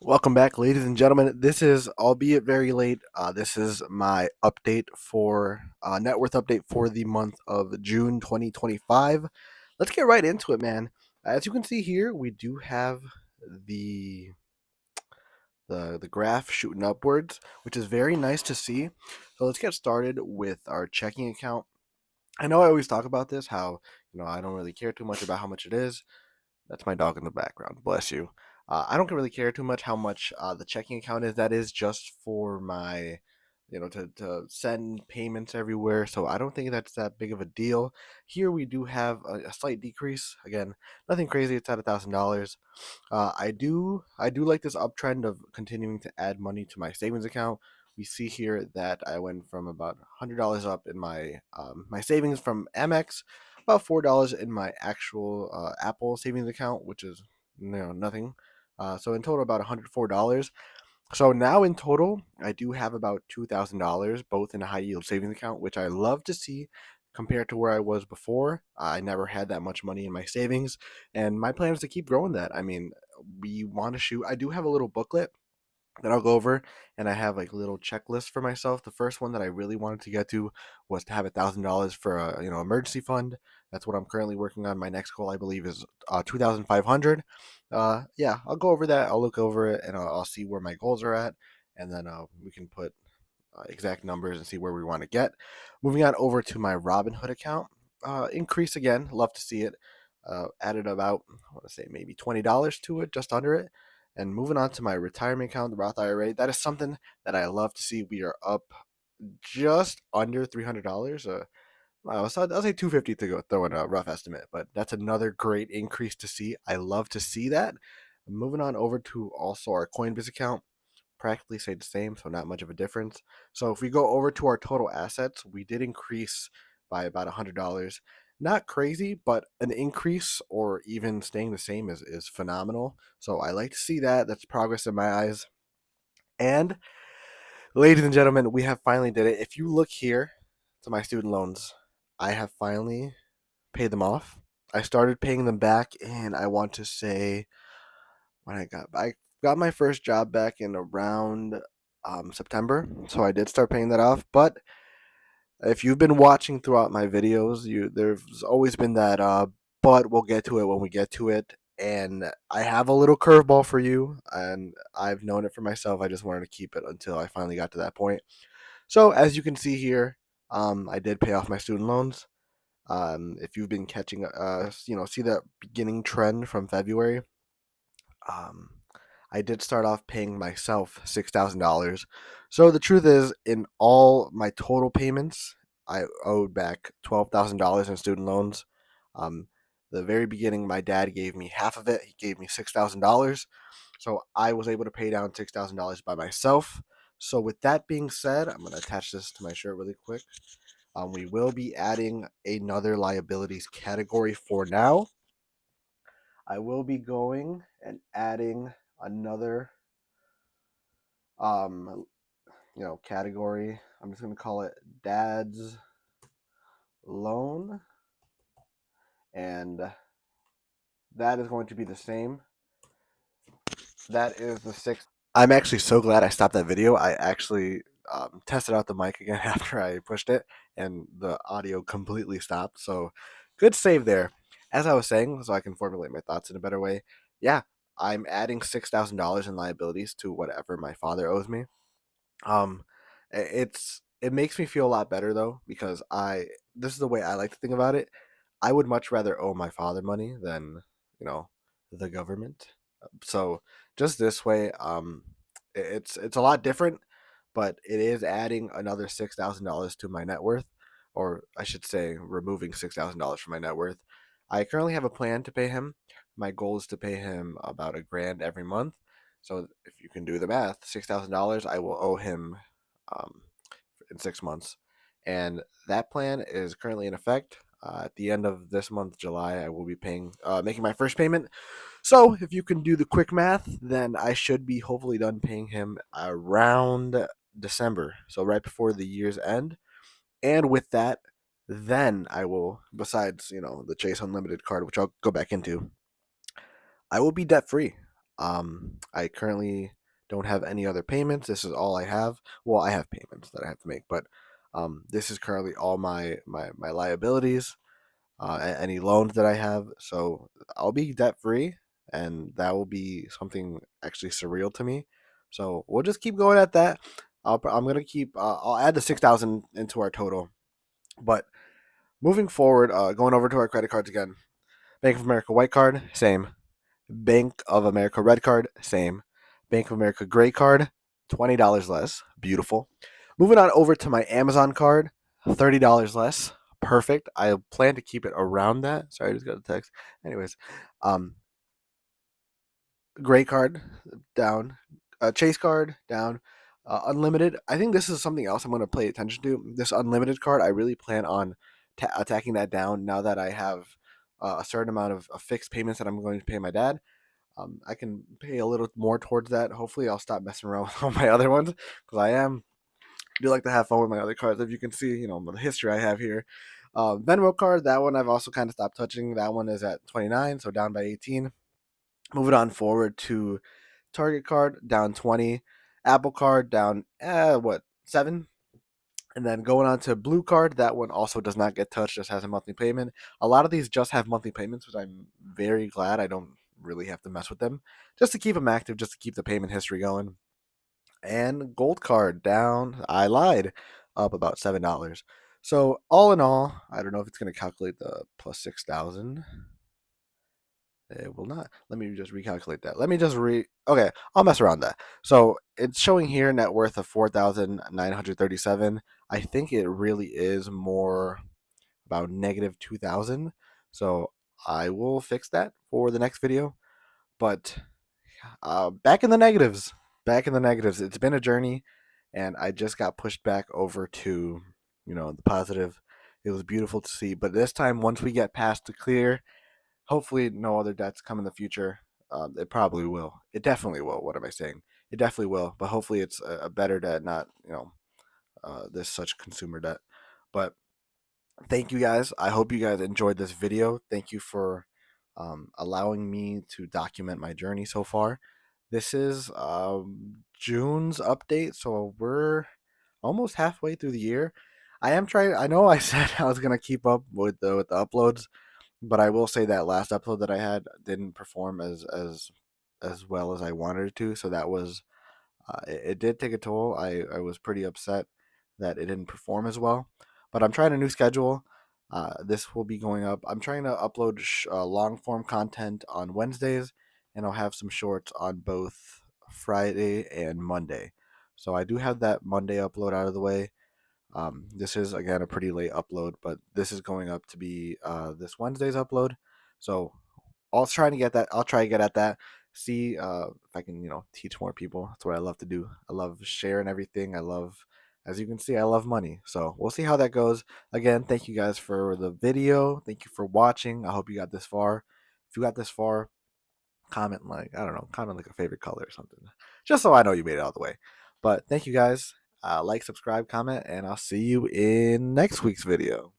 Welcome back, ladies and gentlemen. This is, albeit very late, this is my update for net worth update for the month of June 2025. Let's get right into it, man. As you can see here, we do have the the graph shooting upwards, which is very nice to see. So let's get started with our checking account. I know I always talk about this, how I don't really care too much about how much it is. That's my dog in the background. Bless you. I don't really care too much how much the checking account is. That is just for my, to send payments everywhere. So I don't think that's that big of a deal. Here we do have a slight decrease. Again, nothing crazy. It's at $1,000. I do like this uptrend of continuing to add money to my savings account. We see here that I went from about $100 up in my savings from Amex, about $4 in my actual Apple savings account, which is nothing. So in total, about $104. So now in total, I do have about $2,000 both in a high yield savings account, which I love to see compared to where I was before. I never had that much money in my savings, and my plan is to keep growing that. I mean, we want to shoot. I do have a little booklet that I'll go over, and I have like a little checklist for myself. The first one that I really wanted to get to was to have $1,000 for a emergency fund. That's what I'm currently working on. My next goal, I believe, is 2,500. Yeah, I'll go over that. I'll look over it, and I'll see where my goals are at, and then we can put exact numbers and see where we want to get. Moving on over to my Robinhood account, increase again. Love to see it. Added about, I want to say, maybe $20 to it, just under it. And moving on to my retirement account, the Roth IRA, that is something that I love to see. We are up just under $300. I'll say 250 to go throw in a rough estimate, but that's another great increase to see. I love to see that. Moving on over to also our Coinbase account, practically stayed the same, so not much of a difference. So if we go over to our total assets, we did increase by about $100. Not crazy, but an increase or even staying the same is phenomenal. So I like to see that. That's progress in my eyes. And ladies and gentlemen, we have finally did it. If you look here to my student loans, I have finally paid them off. I started paying them back in, I want to say, when I got my first job back in around September, so I did start paying that off. But if you've been watching throughout my videos, there's always been that but we'll get to it when we get to it. And I have a little curveball for you, and I've known it for myself. I just wanted to keep it until I finally got to that point. So as you can see here, I did pay off my student loans. If you've been catching, see that beginning trend from February. Um, I did start off paying myself $6,000. So the truth is, in all my total payments, I owed back $12,000 in student loans. Um, the very beginning, my dad gave me half of it. He gave me $6,000. So I was able to pay down $6,000 by myself. So with that being said, I'm going to attach this to my shirt really quick. We will be adding another liabilities category for now. I will be going and adding another um category. I'm just going to call it dad's loan, and that is going to be the same. That is the sixth. I'm actually so glad I stopped that video. I actually tested out the mic again after I pushed it, and the audio completely stopped. So good save there. As I was saying, so I can formulate my thoughts in a better way. Yeah, I'm adding $6,000 in liabilities to whatever my father owes me. Um, it makes me feel a lot better though, because I this is the way I like to think about it. I would much rather owe my father money than you know the government. So just this way, it's a lot different, but it is adding another $6,000 to my net worth, or I should say, removing $6,000 from my net worth. I currently have a plan to pay him. My goal is to pay him about a grand every month. So if you can do the math, $6,000 I will owe him um, in 6 months, and that plan is currently in effect. At the end of this month, July, I will be making my first payment. So if you can do the quick math, then I should be hopefully done paying him around December, so right before the year's end. And with that, then I will, besides the Chase Unlimited card, which I'll go back into, I will be debt free. I currently don't have any other payments. This is all I have. Well, I have payments that I have to make, but this is currently all my liabilities, any loans that I have. So I'll be debt free, and that will be something actually surreal to me. So we'll just keep going at that. I'm gonna keep. I'll add the 6,000 into our total, but moving forward, going over to our credit cards again. Bank of America white card, same. Bank of America red card, same. Bank of America gray card, $20 less. Beautiful. Moving on over to my Amazon card, $30 less. Perfect. I plan to keep it around that. Sorry, I just got a text. Anyways, um, gray card down, chase card down, unlimited. I think this is something else I'm going to pay attention to. This unlimited card, I really plan on attacking that down now that I have a certain amount of fixed payments that I'm going to pay my dad. I can pay a little more towards that. Hopefully, I'll stop messing around with all my other ones because do like to have fun with my other cards. If you can see, the history I have here. Venmo card, that one I've also kind of stopped touching. That one is at 29, so down by 18. Moving on forward to Target card, down 20. Apple card, down, 7? And then going on to Blue card, that one also does not get touched, just has a monthly payment. A lot of these just have monthly payments, which I'm very glad I don't really have to mess with them, just to keep them active, just to keep the payment history going. And Gold card down, I lied, up about $7. So all in all, I don't know if it's going to calculate the plus 6,000. It will not. Let me just recalculate that. Okay, I'll mess around that. So it's showing here net worth of 4,937. I think it really is more about negative 2,000. So I will fix that for the next video. But back in the negatives. Back in the negatives. It's been a journey, and I just got pushed back over to, the positive. It was beautiful to see. But this time, once we get past the clear, hopefully no other debts come in the future. It probably will. It definitely will. What am I saying? It definitely will. But hopefully it's a better debt, not this such consumer debt. But thank you guys. I hope you guys enjoyed this video. Thank you for allowing me to document my journey so far. This is June's update, so we're almost halfway through the year. I am trying. I know I said I was gonna keep up with the uploads, but I will say that last upload that I had didn't perform as well as I wanted it to. So that was it did take a toll. I was pretty upset that it didn't perform as well. But I'm trying a new schedule. This will be going up. I'm trying to upload long form content on Wednesdays, and I'll have some shorts on both Friday and Monday. So I do have that Monday upload out of the way. This is again a pretty late upload, but this is going up to be this Wednesday's upload. So I'll try to get that. I'll try to get at that. See if I can, teach more people. That's what I love to do. I love sharing everything. As you can see, I love money. So we'll see how that goes. Again, thank you guys for the video. Thank you for watching. I hope you got this far. If you got this far, comment I don't know, comment like a favorite color or something, just so I know you made it all the way. But thank you guys. Like, subscribe, comment, and I'll see you in next week's video.